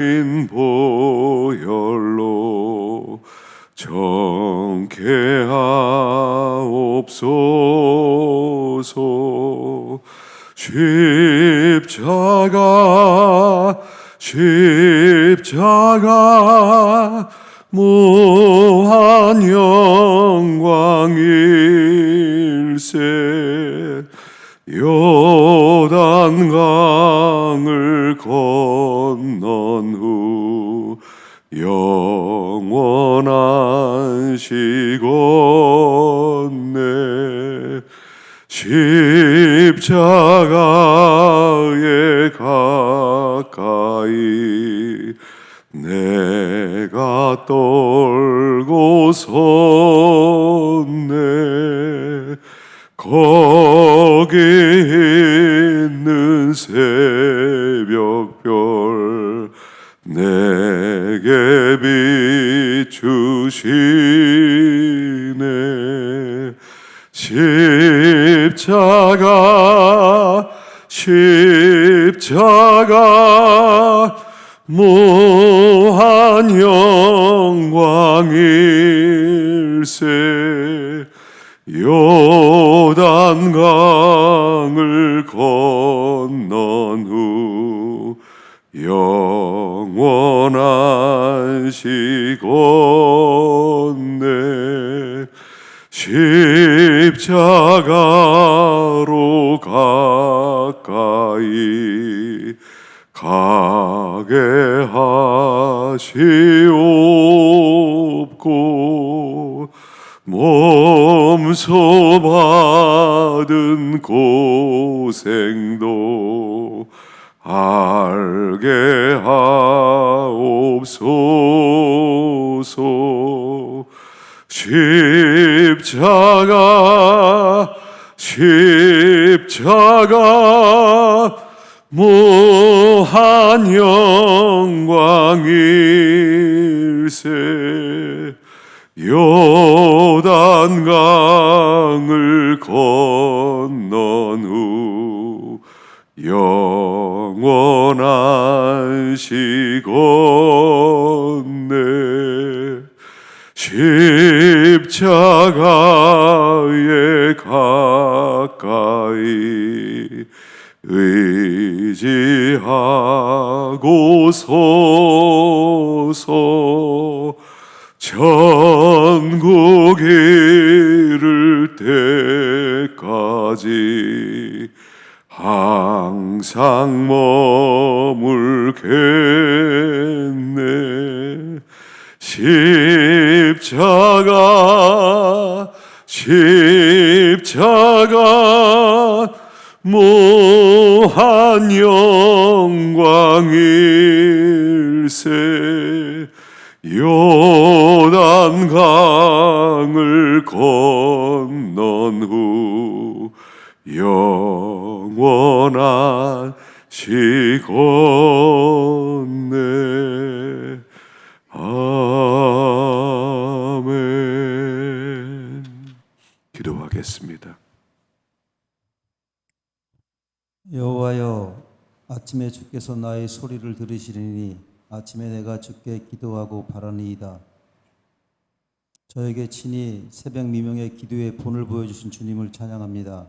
인 보혈로 정케 하옵소서. 십자가 무한 영광일세. 요단강을 건넌 후 영원한 시건네. 십자가에 가까이 내가 떨고 섰네. 거기 있는 새벽별 내게 비추시네. 십자가 무한 영광일세. 요단강을 건넌 후 영원한 시건네. 십자가로 가까이 가게 하시옵고 몸소 받은 고생도 알게 하옵소서. 십자가 무한 영광일세. 요단강을 건넌 후 영원한 시건네. 십자가에 가까이 의지하고 서서 천국 이를 때까지 항상 머물겠네. 십자가 무한 영광일세. 요단강을 건넌 후 영원한 시건네. 아멘. 기도하겠습니다. 여호와여, 아침에 주께서 나의 소리를 들으시리니 아침에 내가 주께 기도하고 바라니이다. 저에게 친히 새벽 미명의 기도의 본을 보여주신 주님을 찬양합니다.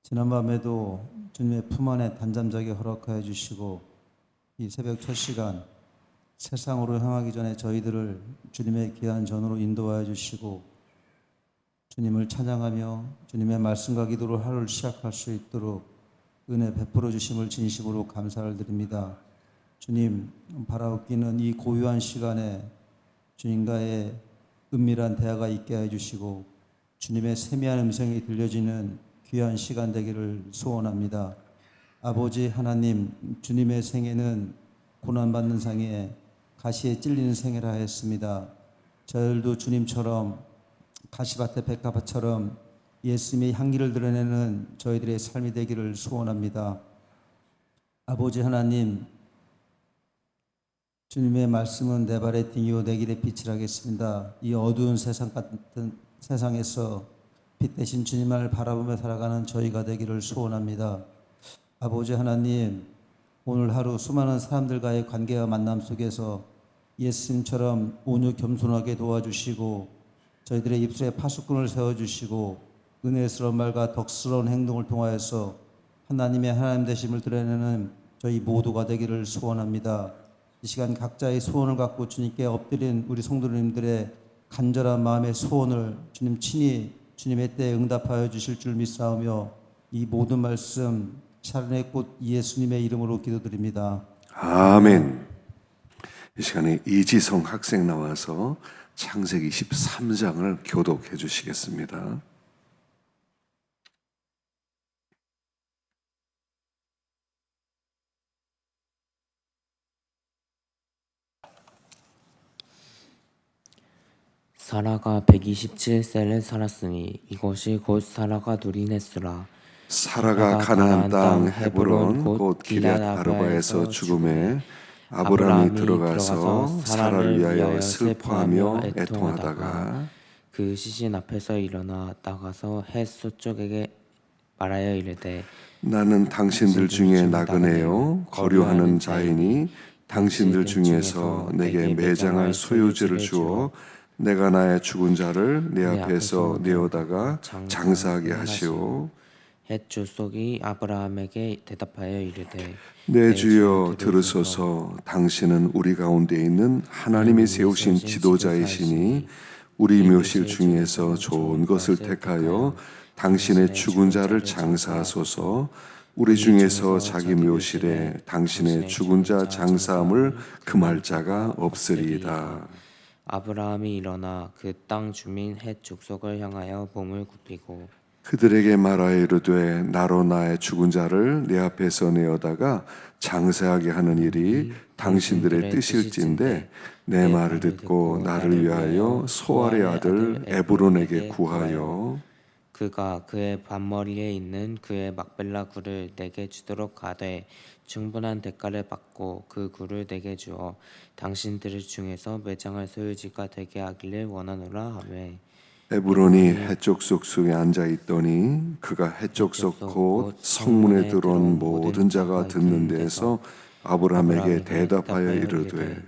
지난밤에도 주님의 품 안에 단잠 자게 허락하여 주시고 이 새벽 첫 시간 세상으로 향하기 전에 저희들을 주님의 귀한 전으로 인도하여 주시고 주님을 찬양하며 주님의 말씀과 기도로 하루를 시작할 수 있도록 은혜 베풀어 주심을 진심으로 감사를 드립니다. 주님, 바라옵기는 이 고요한 시간에 주님과의 은밀한 대화가 있게 해주시고 주님의 세미한 음성이 들려지는 귀한 시간 되기를 소원합니다. 아버지 하나님, 주님의 생애는 고난받는 생애, 가시에 찔리는 생애라 했습니다. 저희들도 주님처럼 가시밭의 백합화처럼 예수님의 향기를 드러내는 저희들의 삶이 되기를 소원합니다. 아버지 하나님, 주님의 말씀은 내 발의 등이요 내 길의 빛이라 하겠습니다. 이 어두운 세상 같은 세상에서 빛 대신 주님을 바라보며 살아가는 저희가 되기를 소원합니다. 아버지 하나님, 오늘 하루 수많은 사람들과의 관계와 만남 속에서 예수님처럼 온유 겸손하게 도와주시고 저희들의 입술에 파수꾼을 세워주시고 은혜스러운 말과 덕스러운 행동을 통하여서 하나님의 하나님 되심을 드러내는 저희 모두가 되기를 소원합니다. 이 시간 각자의 소원을 갖고 주님께 엎드린 우리 성도님들의 간절한 마음의 소원을 주님 친히 주님의 때에 응답하여 주실 줄 믿사오며 이 모든 말씀 샤론의 꽃 예수님의 이름으로 기도드립니다. 아멘. 이 시간에 이지성 학생 나와서 창세기 13장을 교독해 주시겠습니다. 사라가 127세를 살았으니 이것이 곧 사라가 누린 횟수라. 사라가 가나안 땅 헤브론 곧 기럇 아르바에서 죽음에 아브라함이 들어가서 사라를 위하여 슬퍼하며 애통하다가 그 시신 앞에서 일어나 나가서 헷 서쪽에게 말하여 이르되 나는 당신들 중에 나그네요 거류하는 자이니 당신들 중에서 내게 매장할 소유지를 주어 내가 나의 죽은 자를 내 앞에서 내어다가 장사하게 하시오. 헷 족속이 아브라함에게 대답하여 이르되 내 주여 들으소서. 당신은 우리 가운데 있는 하나님이 세우신 지도자이시니 우리 묘실 중에서 좋은 것을 택하여 당신의 죽은 자를 장사하소서. 우리 중에서 자기 묘실에 당신의 죽은 자 장사함을 금할 자가 없으리이다. 아브라함이 일어나 그 땅 주민 헷 족속을 향하여 몸을 굽히고 그들에게 말하여 이르되 나로 나의 죽은 자를 내 앞에서 내어다가 장사하게 하는 일이 당신들의 뜻일진데 내 말을 듣고 나를 위하여 소알의 아들 에브론에게 구하여 그가 그의 반머리에 있는 그의 막벨라 굴을 내게 주도록 가되 충분한 대가를 받고 그 굴을 내게 주어 당신들 중에서 매장할 소유지가 되게 하기를 원하노라 하매 에브론이 해족속 속에 앉아 있더니 그가 해족속 곧 성문에 들어온 모든 자가 듣는 데에서 아브라함에게 대답하여 이르되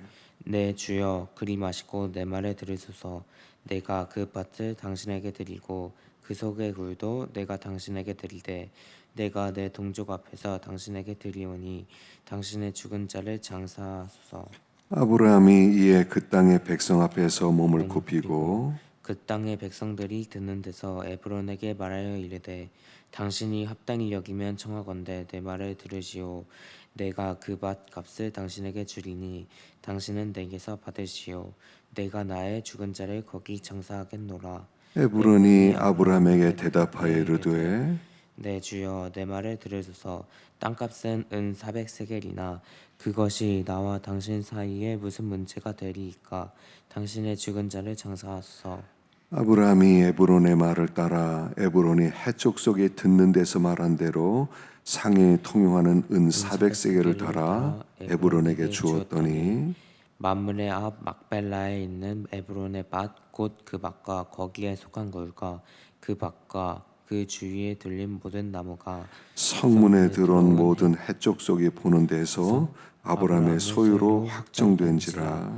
내 주여 그리 마시고 내 말을 들으소서. 내가 그 밭을 당신에게 드리고 그 속의 굴도 내가 당신에게 드리되 내가 내 동족 앞에서 당신에게 드리오니 당신의 죽은 자를 장사하소서. 아브라함이 이에 그 땅의 백성 앞에서 몸을 굽히고 그 땅의 백성들이 듣는 데서 에브론에게 말하여 이르되 당신이 합당히 여기면 청하건대 내 말을 들으시오. 내가 그 밭 값을 당신에게 주리니 당신은 내게서 받으시오. 내가 나의 죽은 자를 거기 장사하겠노라. 에브론이 아브라함에게 대답하여 이르되 내 주여 내 말을 들으소서. 땅값은 은 400세겔이나 그것이 나와 당신 사이에 무슨 문제가 되리이까. 당신의 죽은 자를 장사하소서. 아브라함이 에브론의 말을 따라 에브론이 해족 속에 듣는 데서 말한 대로 상인이 통용하는 은 400세겔을 달아 에브론에게 주었더니 만문의 앞 막벨라에 있는 에브론의 밭 곧 그 밭과 거기에 속한 굴과 그 밭과 그 주위에 둘린 모든 나무가 성문에 들어온 모든 해족 속에 보는 데서 아브라함의 소유로 확정된지라.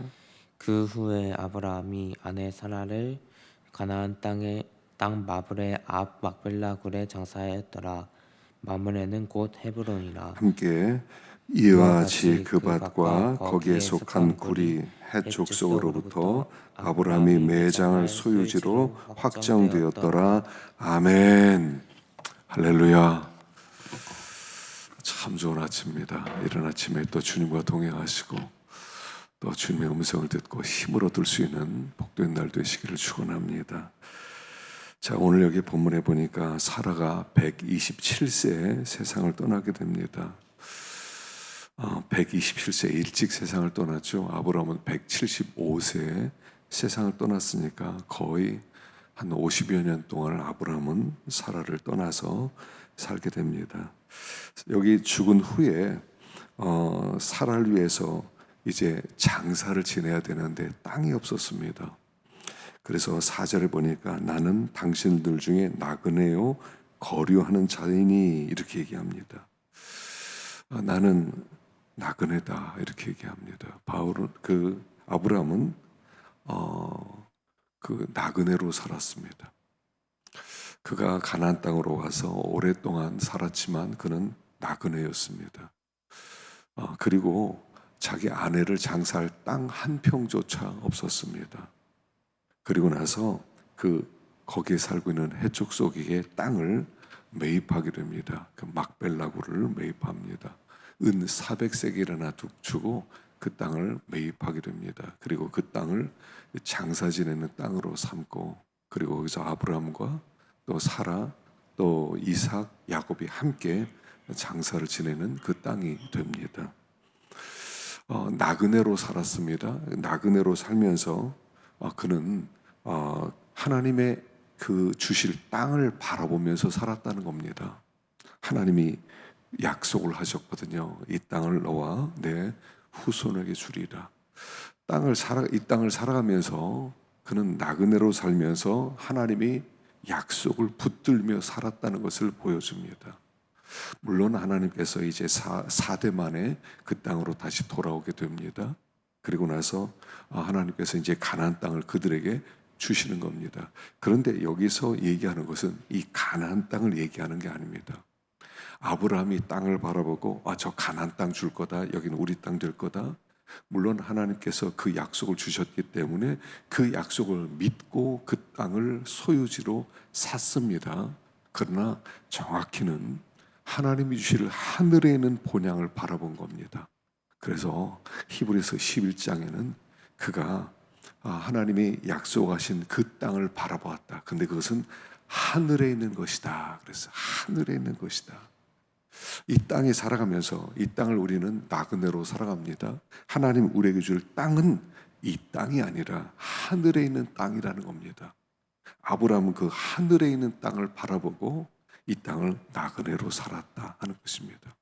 그 후에 아브라함이 아내 사라를 가나안 땅의 땅 마블의 앞 막벨라 굴에 장사하였더라. 마므레는 곧 헤브론이라. 함께 이와 같이 그 밭과 거기에 속한 굴이 해족 속으로부터 아브라함이 매장할 소유지로 확정되었더라. 아멘. 할렐루야. 참 좋은 아침입니다. 이른 아침에 또 주님과 동행하시고 또 주님의 음성을 듣고 힘을 얻을 수 있는 복된 날 되시기를 축원합니다. 자, 오늘 여기 본문에 보니까 사라가 127세에 세상을 떠나게 됩니다. 127세 일찍 세상을 떠났죠. 아브라함은 175세에 세상을 떠났으니까 거의 한 50여 년 동안 아브라함은 사라를 떠나서 살게 됩니다. 여기 죽은 후에 사라를 위해서 이제 장사를 지내야 되는데 땅이 없었습니다. 그래서 4절에 보니까 나는 당신들 중에 나그네요 거류하는 자이니 이렇게 얘기합니다. 나는 나그네다 이렇게 얘기합니다. 바울은 그 아브라함은 그 나그네로 살았습니다. 그가 가나안 땅으로 와서 오랫동안 살았지만 그는 나그네였습니다. 그리고 자기 아내를 장사할 땅 한 평조차 없었습니다. 그리고 나서 거기에 살고 있는 해족 속의 땅을 매입하게 됩니다. 그 막벨라구를 매입합니다. 은 400세겔이나 주고 그 땅을 매입하게 됩니다. 그리고 그 땅을 장사 지내는 땅으로 삼고, 그리고 거기서 아브라함과 또 사라 또 이삭 야곱이 함께 장사를 지내는 그 땅이 됩니다. 나그네로 살았습니다. 나그네로 살면서 그는 하나님의 그 주실 땅을 바라보면서 살았다는 겁니다. 하나님이 약속을 하셨거든요. 이 땅을 너와 내 후손에게 주리라. 이 땅을 살아가면서 그는 나그네로 살면서 하나님이 약속을 붙들며 살았다는 것을 보여줍니다. 물론 하나님께서 이제 4대 만에 그 땅으로 다시 돌아오게 됩니다. 그리고 나서 하나님께서 이제 가나안 땅을 그들에게 주시는 겁니다. 그런데 여기서 얘기하는 것은 이 가나안 땅을 얘기하는 게 아닙니다. 아브라함이 땅을 바라보고 저 가나안 땅 줄 거다. 여기는 우리 땅 될 거다. 물론 하나님께서 그 약속을 주셨기 때문에 그 약속을 믿고 그 땅을 소유지로 샀습니다. 그러나 정확히는 하나님이 주실 하늘에 있는 본향을 바라본 겁니다. 그래서 히브리서 11장에는 그가 하나님이 약속하신 그 땅을 바라보았다. 근데 그것은 하늘에 있는 것이다. 그래서 하늘에 있는 것이다. 이 땅에 살아가면서 이 땅을 우리는 나그네로 살아갑니다. 하나님 우리에게 줄 땅은 이 땅이 아니라 하늘에 있는 땅이라는 겁니다. 아브라함은 그 하늘에 있는 땅을 바라보고 이 땅을 나그네로 살았다 하는 것입니다.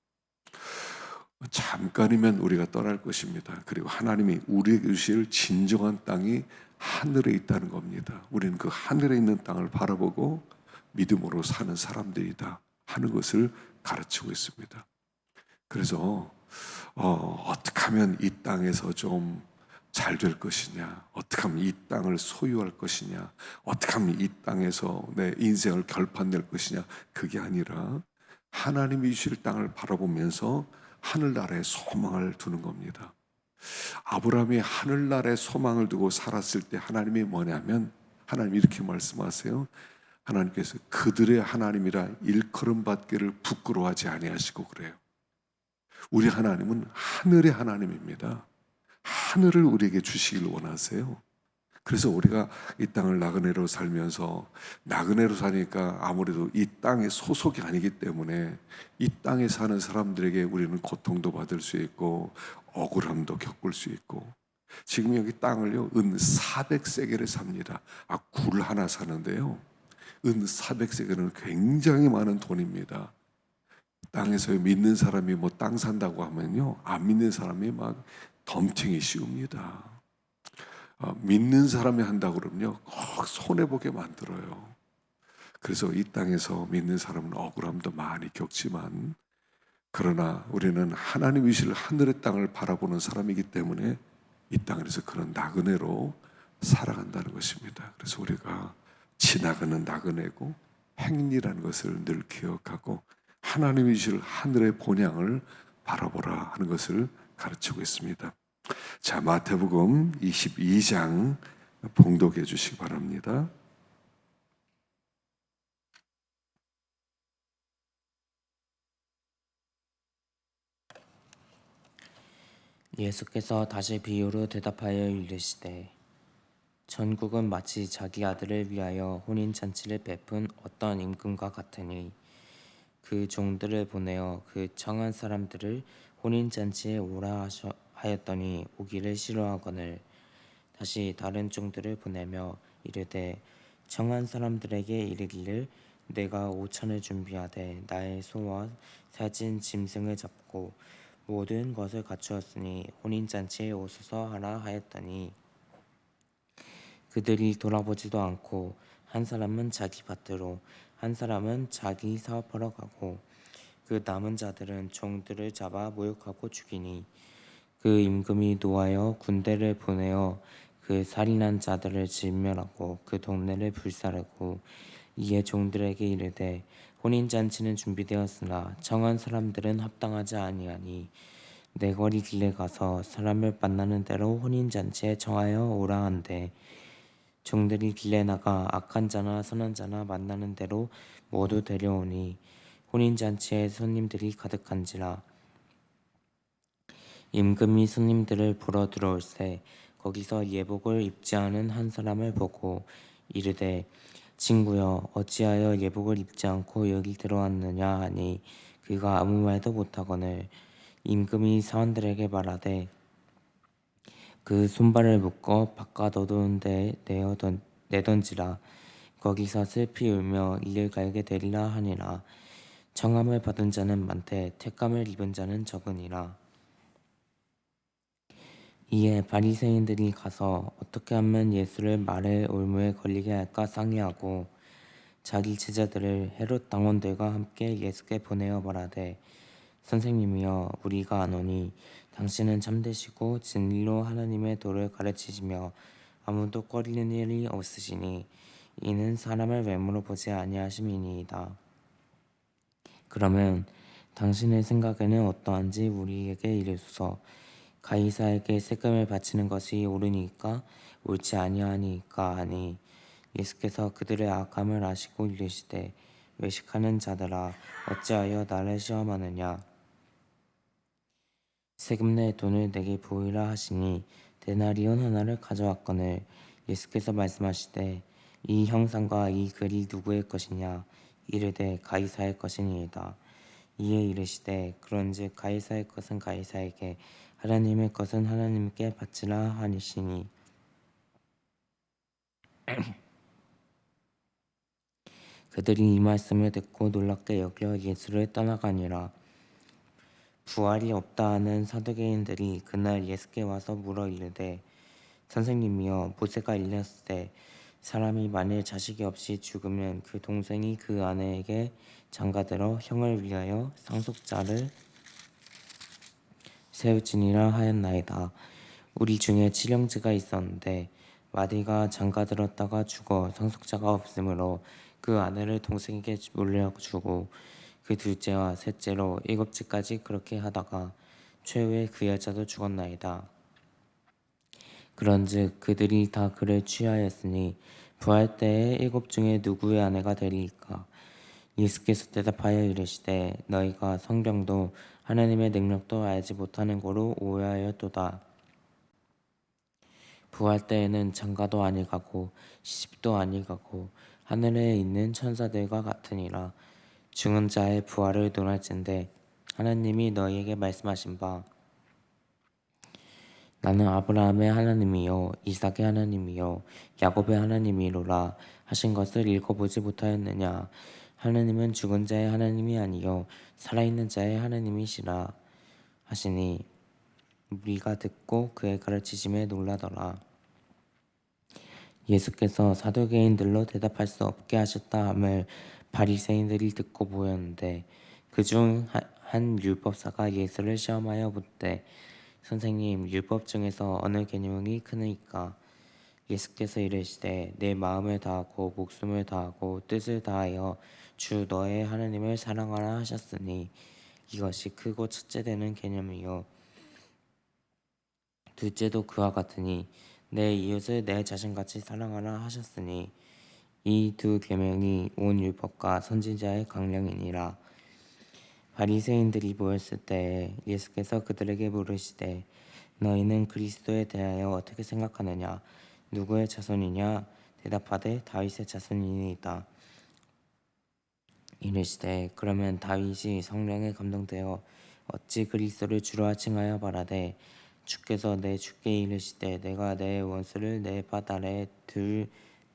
잠깐이면 우리가 떠날 것입니다. 그리고 하나님이 우리에게 주실 진정한 땅이 하늘에 있다는 겁니다. 우리는 그 하늘에 있는 땅을 바라보고 믿음으로 사는 사람들이다 하는 것을 가르치고 있습니다. 그래서 어떻게 하면 이 땅에서 좀 잘 될 것이냐, 어떻게 하면 이 땅을 소유할 것이냐, 어떻게 하면 이 땅에서 내 인생을 결판낼 것이냐, 그게 아니라 하나님이 주실 땅을 바라보면서 하늘나라에 소망을 두는 겁니다. 아브라함이 하늘나라에 소망을 두고 살았을 때 하나님이 뭐냐면, 하나님이 이렇게 말씀하세요. 하나님께서 그들의 하나님이라 일컬음 받기를 부끄러워하지 아니하시고 그래요. 우리 하나님은 하늘의 하나님입니다. 하늘을 우리에게 주시길 원하세요. 그래서 우리가 이 땅을 나그네로 살면서, 나그네로 사니까 아무래도 이 땅의 소속이 아니기 때문에 이 땅에 사는 사람들에게 우리는 고통도 받을 수 있고 억울함도 겪을 수 있고, 지금 여기 땅을요 은 400세겔에 삽니다. 굴 하나 사는데요, 은 400세겔은 굉장히 많은 돈입니다. 땅에서 믿는 사람이 뭐 땅 산다고 하면요, 안 믿는 사람이 막 덤팅이 씌웁니다. 믿는 사람이 한다고 그러면요 꼭 손해보게 만들어요. 그래서 이 땅에서 믿는 사람은 억울함도 많이 겪지만, 그러나 우리는 하나님이 주실 하늘의 땅을 바라보는 사람이기 때문에 이 땅에서 그런 나그네로 살아간다는 것입니다. 그래서 우리가 지나가는 나그네고 행리라는 것을 늘 기억하고 하나님이 주실 하늘의 본향을 바라보라 하는 것을 가르치고 있습니다. 자, 마태복음 22장 봉독해 주시기 바랍니다. 예수께서 다시 비유로 대답하여 이르시되 전국은 마치 자기 아들을 위하여 혼인잔치를 베푼 어떤 임금과 같으니 그 종들을 보내어 그 청한 사람들을 혼인잔치에 오라 하였더니 오기를 싫어하거늘 다시 다른 종들을 보내며 이르되 청한 사람들에게 이르기를 내가 5천을 준비하되 나의 소와 살찐 짐승을 잡고 모든 것을 갖추었으니 혼인잔치에 오소서 하라 하였더니 그들이 돌아보지도 않고 한 사람은 자기 밭으로 한 사람은 자기 사업하러 가고 그 남은 자들은 종들을 잡아 모욕하고 죽이니 그 임금이 노하여 군대를 보내어 그 살인한 자들을 진멸하고 그 동네를 불사르고 이에 종들에게 이르되 혼인잔치는 준비되었으나 청한 사람들은 합당하지 아니하니 내 거리 길에 가서 사람을 만나는 대로 혼인잔치에 청하여 오라 한대 종들이 길에 나가 악한 자나 선한 자나 만나는 대로 모두 데려오니 혼인잔치에 손님들이 가득한지라 임금이 손님들을 보러 들어올세 거기서 예복을 입지 않은 한 사람을 보고 이르되 친구여 어찌하여 예복을 입지 않고 여기 들어왔느냐 하니 그가 아무 말도 못하거늘 임금이 사원들에게 말하되 그 손발을 묶어 바깥 어두운 데에 내던지라 거기서 슬피 울며 이를 갈게 되리라 하니라 청함을 받은 자는 많되 택감을 입은 자는 적으니라. 이에 바리새인들이 가서 어떻게 하면 예수를 말의 올무에 걸리게 할까 상의하고 자기 제자들을 헤롯 당원들과 함께 예수께 보내어 말하되 선생님이여 우리가 아노니 당신은 참되시고 진리로 하나님의 도를 가르치시며 아무도 꺼리는 일이 없으시니 이는 사람을 외모로 보지 아니하심이니이다. 그러면 당신의 생각에는 어떠한지 우리에게 이르소서. 가이사에게 세금을 바치는 것이 옳으니까 옳지 아니하니까 하니 예수께서 그들의 악함을 아시고 이르시되 외식하는 자들아 어찌하여 나를 시험하느냐 세금 내 돈을 내게 보이라 하시니 데나리온 하나를 가져왔거늘 예수께서 말씀하시되 이 형상과 이 글이 누구의 것이냐 이르되 가이사의 것이니이다. 이에 이르시되 그런즉 가이사의 것은 가이사에게 하나님의 것은 하나님께 바치라 하시니 그들이 이 말씀을 듣고 놀랍게 여겨 예수를 떠나가니라. 부활이 없다 하는 사두개인들이 그날 예수께 와서 물어 이르되 선생님이여 모세가 일렀으되 사람이 만일 자식이 없이 죽으면 그 동생이 그 아내에게 장가들어 형을 위하여 상속자를 세우지니라 하였나이다. 우리 중에 칠형제가 있었는데 마디가 장가들었다가 죽어 상속자가 없으므로 그 아내를 동생에게 물려주고 그 둘째와 셋째로 일곱째까지 그렇게 하다가 최후에 그 여자도 죽었나이다. 그런즉 그들이 다 그를 취하였으니 부활 때에 일곱 중에 누구의 아내가 되리이까? 예수께서 대답하여 이르시되 너희가 성경도 하나님의 능력도 알지 못하는 고로 오해하였도다. 부활 때에는 장가도 아니 가고 시집도 아니 가고 하늘에 있는 천사들과 같으니라. 죽은 자의 부활을 논할진대 하나님이 너희에게 말씀하신 바 나는 아브라함의 하나님이요 이삭의 하나님이요 야곱의 하나님이로라 하신 것을 읽어보지 못하였느냐. 하나님은 죽은 자의 하나님이 아니요 살아있는 자의 하나님이시라 하시니 우리가 듣고 그의 가르치심에 놀라더라. 예수께서 사두개인들로 대답할 수 없게 하셨다 함을 바리새인들이 듣고 모였는데 그중 한 율법사가 예수를 시험하여 묻되 선생님 율법 중에서 어느 계명이 크니까? 예수께서 이르시되 내 마음을 다하고 목숨을 다하고 뜻을 다하여 주 너의 하나님을 사랑하라 하셨으니 이것이 크고 첫째 되는 계명이요 둘째도 그와 같으니 내 이웃을 내 자신같이 사랑하라 하셨으니 이 두 계명이 온 율법과 선지자의 강령이니라. 바리새인들이 모였을 때에 예수께서 그들에게 물으시되 너희는 그리스도에 대하여 어떻게 생각하느냐? 누구의 자손이냐? 대답하되 다윗의 자손이니이다. 이르시되 그러면 다윗이 성령에 감동되어 어찌 그리스도를 주라 칭하여 말하되 주께서 내 주께 이르시되 내가 내 원수를 내 발 아래에 둘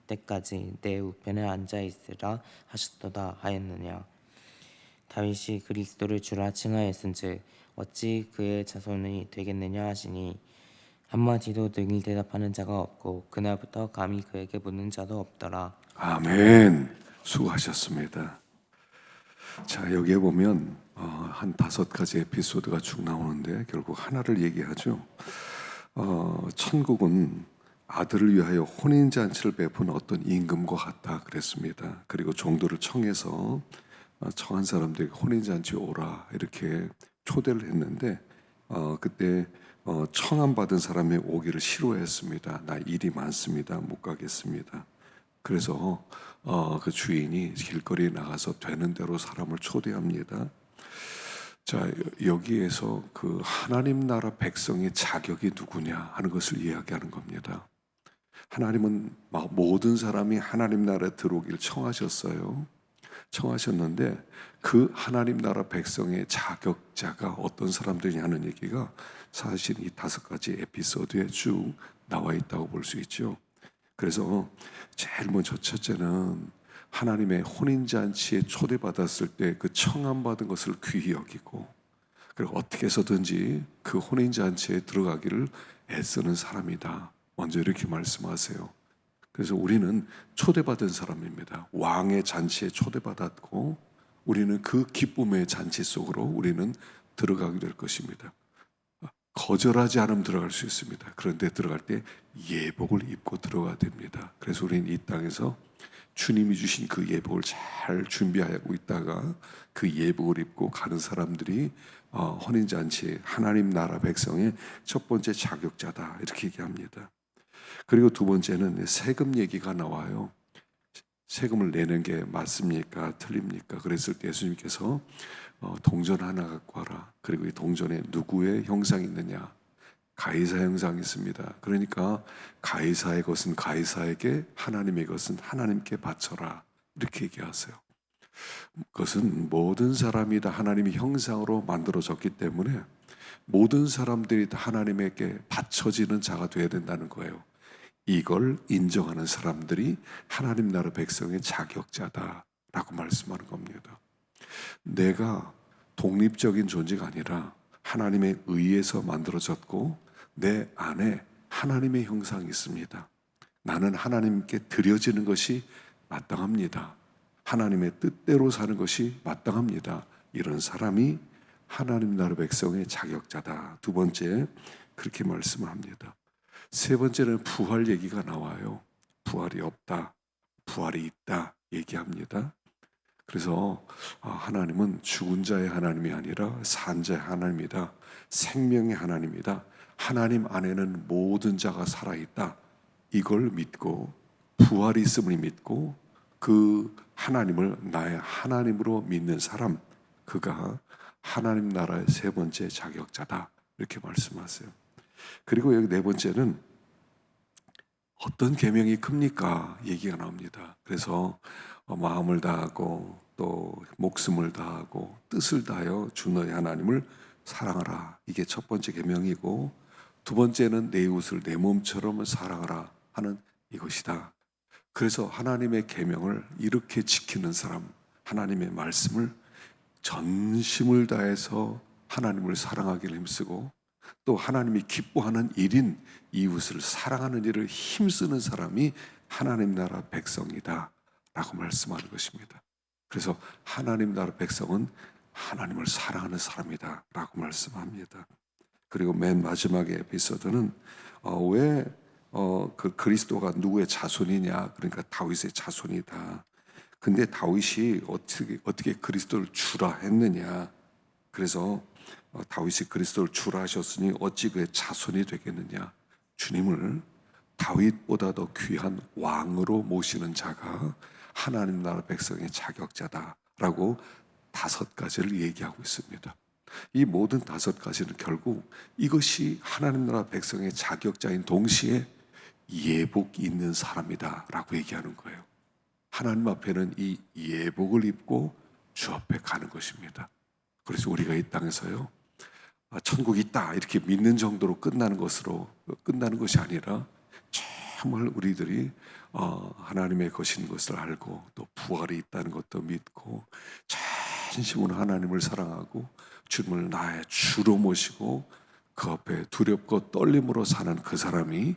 때까지 내 우편에 앉아 있으라 하셨도다 하였느냐. 다윗이 그리스도를 주라 칭하였은즉 어찌 그의 자손이 되겠느냐 하시니 한마디도 능히 대답하는 자가 없고 그날부터 감히 그에게 묻는 자도 없더라. 아멘. 수고하셨습니다. 자, 여기에 보면 한 5가지 에피소드가 쭉 나오는데 결국 하나를 얘기하죠. 천국은 아들을 위하여 혼인잔치를 베푸는 어떤 임금과 같다 그랬습니다. 그리고 종도를 청해서 청한 사람들에게 혼인잔치 오라 이렇게 초대를 했는데 그때 청함 받은 사람이 오기를 싫어했습니다. 나 일이 많습니다. 못 가겠습니다. 그래서 그 주인이 길거리에 나가서 되는 대로 사람을 초대합니다. 자, 여기에서 그 하나님 나라 백성의 자격이 누구냐 하는 것을 이야기하는 겁니다. 하나님은 모든 사람이 하나님 나라에 들어오길 청하셨어요. 청하셨는데 그 하나님 나라 백성의 자격자가 어떤 사람들이냐는 얘기가 사실 이 5가지 에피소드에 쭉 나와 있다고 볼 수 있죠. 그래서 제일 먼저 첫째는 하나님의 혼인잔치에 초대받았을 때 그 청함받은 것을 귀히 여기고 그리고 어떻게 해서든지 그 혼인잔치에 들어가기를 애쓰는 사람이다. 먼저 이렇게 말씀하세요. 그래서 우리는 초대받은 사람입니다. 왕의 잔치에 초대받았고 우리는 그 기쁨의 잔치 속으로 우리는 들어가게 될 것입니다. 거절하지 않으면 들어갈 수 있습니다. 그런데 들어갈 때 예복을 입고 들어가야 됩니다. 그래서 우리는 이 땅에서 주님이 주신 그 예복을 잘 준비하고 있다가 그 예복을 입고 가는 사람들이 혼인잔치 하나님 나라 백성의 첫 번째 자격자다 이렇게 얘기합니다. 그리고 두 번째는 세금 얘기가 나와요. 세금을 내는 게 맞습니까? 틀립니까? 그랬을 때 예수님께서 동전 하나 갖고 와라. 그리고 이 동전에 누구의 형상이 있느냐? 가이사 형상이 있습니다. 그러니까 가이사의 것은 가이사에게, 하나님의 것은 하나님께 바쳐라. 이렇게 얘기하세요. 그것은 모든 사람이 다 하나님의 형상으로 만들어졌기 때문에 모든 사람들이 다 하나님에게 바쳐지는 자가 되어야 된다는 거예요. 이걸 인정하는 사람들이 하나님 나라 백성의 자격자다라고 말씀하는 겁니다. 내가 독립적인 존재가 아니라 하나님의 의에서 만들어졌고 내 안에 하나님의 형상이 있습니다. 나는 하나님께 드려지는 것이 마땅합니다. 하나님의 뜻대로 사는 것이 마땅합니다. 이런 사람이 하나님 나라 백성의 자격자다. 두 번째 그렇게 말씀합니다. 세 번째는 부활 얘기가 나와요. 부활이 없다, 부활이 있다 얘기합니다. 그래서 하나님은 죽은 자의 하나님이 아니라 산 자의 하나님이다. 생명의 하나님이다. 하나님 안에는 모든 자가 살아있다. 이걸 믿고 부활이 있음을 믿고 그 하나님을 나의 하나님으로 믿는 사람, 그가 하나님 나라의 세 번째 자격자다. 이렇게 말씀하세요. 그리고 여기 네 번째는 어떤 계명이 큽니까? 얘기가 나옵니다. 그래서 마음을 다하고 또 목숨을 다하고 뜻을 다하여 주 너의 하나님을 사랑하라. 이게 첫 번째 계명이고 두 번째는 내 이웃을 내 몸처럼 사랑하라 하는 이것이다. 그래서 하나님의 계명을 이렇게 지키는 사람, 하나님의 말씀을 전심을 다해서 하나님을 하기를 힘쓰고 또 하나님이 기뻐하는 일인 이웃을 사랑하는 일을 힘쓰는 사람이 하나님 나라 백성이다 라고 말씀하는 것입니다. 그래서 하나님 나라 백성은 하나님을 사랑하는 사람이다 라고 말씀합니다. 그리고 맨 마지막의 에피소드는 왜 그 그리스도가 누구의 자손이냐, 그러니까 다윗의 자손이다. 근데 다윗이 어떻게 그리스도를 주라 했느냐. 그래서 다윗이 그리스도를 주라 하셨으니 어찌 그의 자손이 되겠느냐. 주님을 다윗보다 더 귀한 왕으로 모시는 자가 하나님 나라 백성의 자격자다라고 5가지를 얘기하고 있습니다. 이 모든 5가지는 결국 이것이 하나님 나라 백성의 자격자인 동시에 예복이 있는 사람이다 라고 얘기하는 거예요. 하나님 앞에는 이 예복을 입고 주 앞에 가는 것입니다. 그래서 우리가 이 땅에서요, 천국이 있다 이렇게 믿는 정도로 끝나는 것이 아니라 정말 우리들이 하나님의 것인 것을 알고 또 부활이 있다는 것도 믿고 진심으로 하나님을 사랑하고 주님을 나의 주로 모시고 그 앞에 두렵고 떨림으로 사는 그 사람이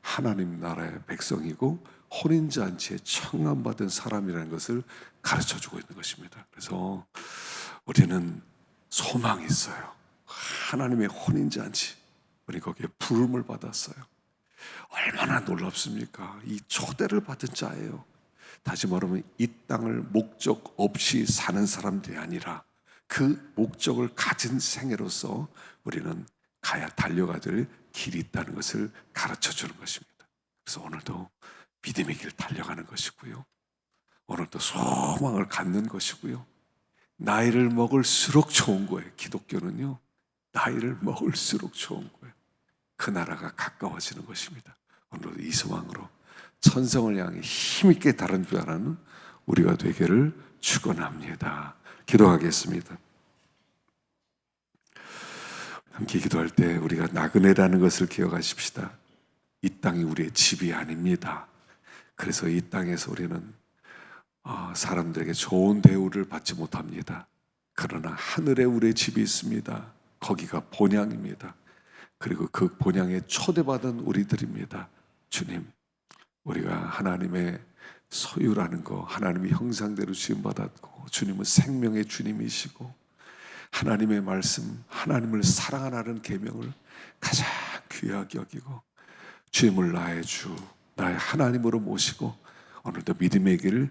하나님 나라의 백성이고 혼인잔치에 청함받은 사람이라는 것을 가르쳐주고 있는 것입니다. 그래서 우리는 소망이 있어요. 하나님의 혼인잔치, 우리 거기에 부름을 받았어요. 얼마나 놀랍습니까? 이 초대를 받은 자예요. 다시 말하면 이 땅을 목적 없이 사는 사람들이 아니라 그 목적을 가진 생애로서 우리는 가야 달려가야 될 길이 있다는 것을 가르쳐 주는 것입니다. 그래서 오늘도 믿음의 길 달려가는 것이고요. 오늘도 소망을 갖는 것이고요. 나이를 먹을수록 좋은 거예요. 기독교는요. 나이를 먹을수록 좋은 거예요. 그 나라가 가까워지는 것입니다. 오늘도 이 소망으로 천성을 향해 힘있게 다른 줄 아는 우리가 되기를 축원합니다. 기도하겠습니다. 함께 기도할 때 우리가 나그네라는 것을 기억하십시다. 이 땅이 우리의 집이 아닙니다. 그래서 이 땅에서 우리는 사람들에게 좋은 대우를 받지 못합니다. 그러나 하늘에 우리의 집이 있습니다. 거기가 본향입니다. 그리고 그 본향에 초대받은 우리들입니다. 주님, 우리가 하나님의 소유라는 거, 하나님의 형상대로 지음받았고 주님은 생명의 주님이시고 하나님의 말씀, 하나님을 사랑하라는 계명을 가장 귀하게 여기고 주임을 나의 주, 나의 하나님으로 모시고 오늘도 믿음의 길을